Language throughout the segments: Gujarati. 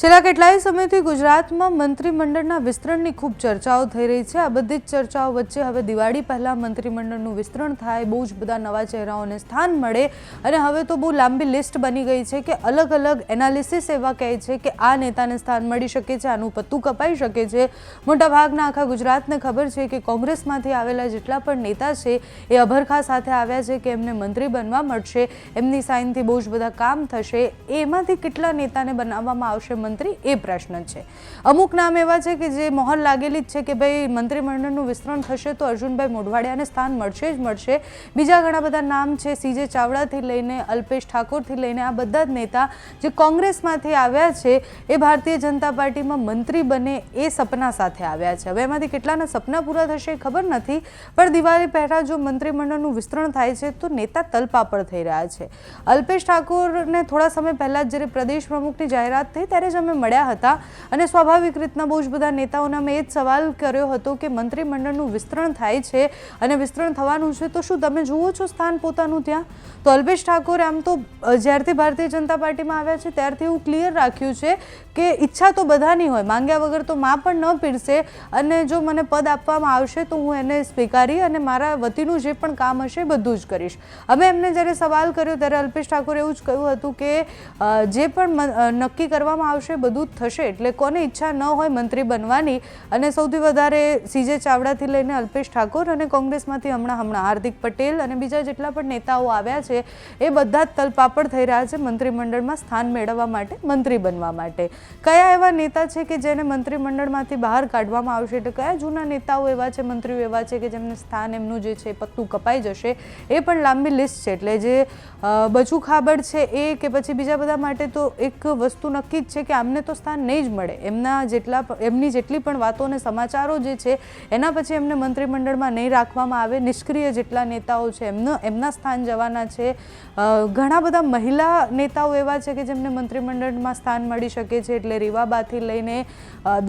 છેલ્લા કેટલાય સમયથી ગુજરાતમાં મંત્રીમંડળના વિસ્તરણની ખૂબ ચર્ચાઓ થઈ રહી છે। આ બધી જ ચર્ચાઓ વચ્ચે હવે દિવાળી પહેલા મંત્રીમંડળનું વિસ્તરણ થાય, બહુ જ બધા નવા ચહેરાઓને સ્થાન મળે અને હવે તો બહુ લાંબી લિસ્ટ બની ગઈ છે કે અલગ અલગ એનાલિસિસ એવા કહે છે કે આ નેતાને સ્થાન મળી શકે છે, આનું પત્તું કપાઈ શકે છે। મોટાભાગના આખા ગુજરાતને ખબર છે કે કોંગ્રેસમાંથી આવેલા જેટલા પણ નેતા છે એ અભરખા સાથે આવ્યા છે કે એમને મંત્રી બનવા મળશે, એમની સાઇનથી બહુ જ બધા કામ થશે। એમાંથી કેટલા નેતાને બનાવવામાં આવશે મંત્રી એ પ્રશ્ન છે। અમુક નામ એવા છે કે જે મોહર લાગેલી જ છે કે ભાઈ મંત્રીમંડળનું વિસ્તરણ થશે તો અર્જુનભાઈ મોઢવાડિયાને સ્થાન મળશે જ મળશે। બીજા ઘણા બધા નામ છે, સીજે ચાવડાથી લઈને અલ્પેશ ઠાકોરથી લઈને આ બધા જ નેતા જે કોંગ્રેસમાંથી આવ્યા છે એ ભારતીય જનતા પાર્ટીમાં મંત્રી બને એ સપના સાથે આવ્યા છે। હવે એમાંથી કેટલાના સપના પૂરા થશે ખબર નથી, પણ દિવાળી પહેલા જો મંત્રીમંડળનું વિસ્તરણ થાય છે તો નેતા તલપાપડ થઈ રહ્યા છે। અલ્પેશ ઠાકોરને થોડા સમય પહેલા જ્યારે પ્રદેશ પ્રમુખની જાહેરાત થઈ ત્યારે જ અમે મળ્યા હતા અને સ્વાભાવિક રીતના બહુ જ બધા નેતાઓને અમે એ જ સવાલ કર્યો હતો કે મંત્રીમંડળનું વિસ્તરણ થાય છે અને વિસ્તરણ થવાનું છે તો શું તમે જુઓ છો સ્થાન પોતાનું ત્યાં? તો અલ્પેશ ઠાકોરે આમ તો જ્યારથી ભારતીય જનતા પાર્ટીમાં આવ્યા છે ત્યારથી એવું ક્લિયર રાખ્યું છે કે ઈચ્છા તો બધાની હોય, માંગ્યા વગર તો માં પણ ન પીરસે અને જો મને પદ આપવામાં આવશે તો હું એને સ્વીકારી અને મારા વતીનું જે પણ કામ હશે બધું જ કરીશ। અમે એમને જ્યારે સવાલ કર્યો ત્યારે અલ્પેશ ઠાકોરે એવું જ કહ્યું હતું કે જે પણ નક્કી કરવામાં આવશે બધું જ થશે, એટલે કોને ઈચ્છા ન હોય મંત્રી બનવાની। અને સૌથી વધારે સીજે ચાવડાથી લઈને અલ્પેશ ઠાકોર અને કોંગ્રેસમાંથી હમણાં હાર્દિક પટેલ અને બીજા જેટલા પણ નેતાઓ આવ્યા છે એ બધા જ તલપાપડ થઈ રહ્યા છે મંત્રીમંડળમાં સ્થાન મેળવવા માટે, મંત્રી બનવા માટે। કયા એવા નેતા છે કે જેને મંત્રીમંડળમાંથી બહાર કાઢવામાં આવશે, એટલે કયા જૂના નેતાઓ એવા છે, મંત્રીઓ એવા છે કે જેમને સ્થાન એમનું જે છે પત્તું કપાઈ જશે એ પણ લાંબી લિસ્ટ છે। એટલે જે બચુ ખાબડ છે એ કે પછી બીજા બધા માટે તો એક વસ્તુ નક્કી જ છે કે આમને તો સ્થાન નહીં જ મળે। એમની જેટલી પણ વાતો અને સમાચારો જે છે એના પછી એમને મંત્રીમંડળમાં નહીં રાખવામાં આવે। નિષ્ક્રિય જેટલા નેતાઓ છે એમના સ્થાન જવાના છે। ઘણા બધા મહિલા નેતાઓ એવા છે કે જેમને મંત્રીમંડળમાં સ્થાન મળી શકે છે, એટલે રીવાબાથી લઈને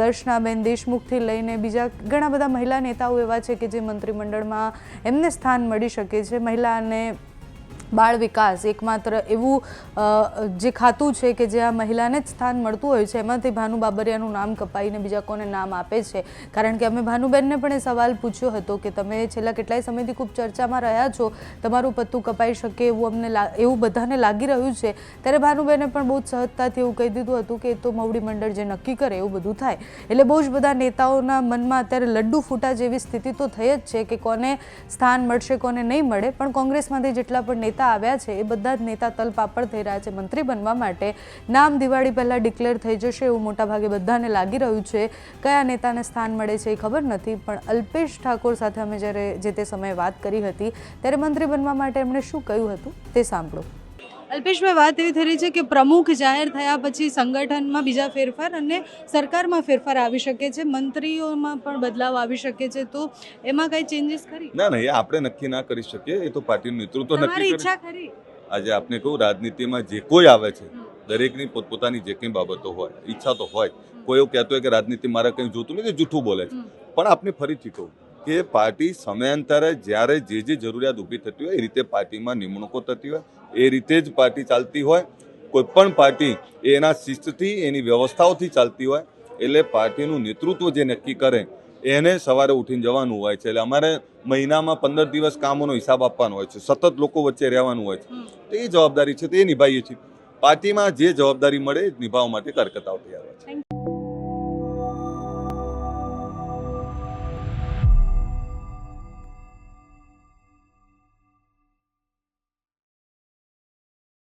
દર્શનાબેન દેશમુખથી લઈને બીજા ઘણા બધા મહિલા નેતાઓ એવા છે કે જે મંત્રીમંડળમાં એમને સ્થાન મળી શકે છે। મહિલા અને બાળ વિકાસ એકમાત્ર એવું જે ખાતું છે કે જ્યાં મહિલાને જ સ્થાન મળતું હોય છે, એમાંથી ભાનુ બાબરિયાનું નામ કપાઈને બીજા કોને નામ આપે છે? કારણ કે અમે ભાનુબેનને પણ એ સવાલ પૂછ્યો હતો કે તમે છેલ્લા કેટલાય સમયથી ખૂબ ચર્ચામાં રહ્યા છો, તમારું પત્તું કપાઈ શકે એવું બધાને લાગી રહ્યું છે, ત્યારે ભાનુબેને પણ બહુ જ સહજતાથી એવું કહી દીધું હતું કે એ તો મવડી મંડળ જે નક્કી કરે એવું બધું થાય। એટલે બહુ જ બધા નેતાઓના મનમાં અત્યારે લડ્ડુ ફૂટા જેવી સ્થિતિ તો થઈ જ છે કે કોને સ્થાન મળશે કોને નહીં મળે, પણ કોંગ્રેસમાંથી જેટલા પણ નેતા આવ્યા છે એ બધા જ નેતા તલપાપડ થઈ રહ્યા છે મંત્રી બનવા માટે। નામ દિવાળી પહેલા ડિક્લેર થઈ જશે એવું મોટાભાગે બધાને લાગી રહ્યું છે। કયા નેતાને સ્થાન મળે છે એ ખબર નથી, પણ અલ્પેશ ઠાકોર સાથે અમે જ્યારે જે તે સમયે વાત કરી હતી ત્યારે મંત્રી બનવા માટે એમણે શું કહ્યું હતું તે સાંભળો। અલ્પેશભાઈ, વાત એવી થઈ રહી છે કે પ્રમુખ જાહેર થયા પછી સંગઠનમાં બીજા ફેરફાર અને સરકારમાં ફેરફાર આવી શકે છે, મંત્રીઓમાં પણ બદલાવ આવી શકે છે, તો એમાં કઈ ચેન્જીસ ખરી? ના, એ આપણે નક્કી ના કરી શકીએ, એ તો પાર્ટીનું નેતૃત્વ નક્કી કરે। આજે આપને કહું, રાજનીતિમાં જે કોઈ આવે છે દરેકની પોતપોતાની જે કંઈ બાબતો હોય, ઈચ્છા તો હોય। કોઈ એવું કહેતો હોય કે રાજનીતિ મારે કંઈ જોતું નથી, જૂઠું બોલે છે, પણ આપને ફરીથી કહું કે પાર્ટી સમયાંતરે જ્યારે જે જરૂરિયાત ઊભી થતી હોય એ રીતે પાર્ટીમાં નિમણૂકો થતી હોય, એ રીતે જ પાર્ટી ચાલતી હોય। કોઈ પણ પાર્ટી એના શિસ્તથી એની વ્યવસ્થાઓથી ચાલતી હોય, એટલે પાર્ટીનું નેતૃત્વ જે નક્કી કરે એને સવારે ઉઠીને જવાનું હોય છે। એટલે અમારે મહિનામાં 15 દિવસ કામોનો હિસાબ આપવાનો હોય છે, સતત લોકો વચ્ચે રહેવાનું હોય છે, તો એ જવાબદારી છે તે નિભાવીએ છીએ। પાર્ટીમાં જે જવાબદારી મળે નિભાવવા માટે કરકતાઓ તૈયાર હોય છે।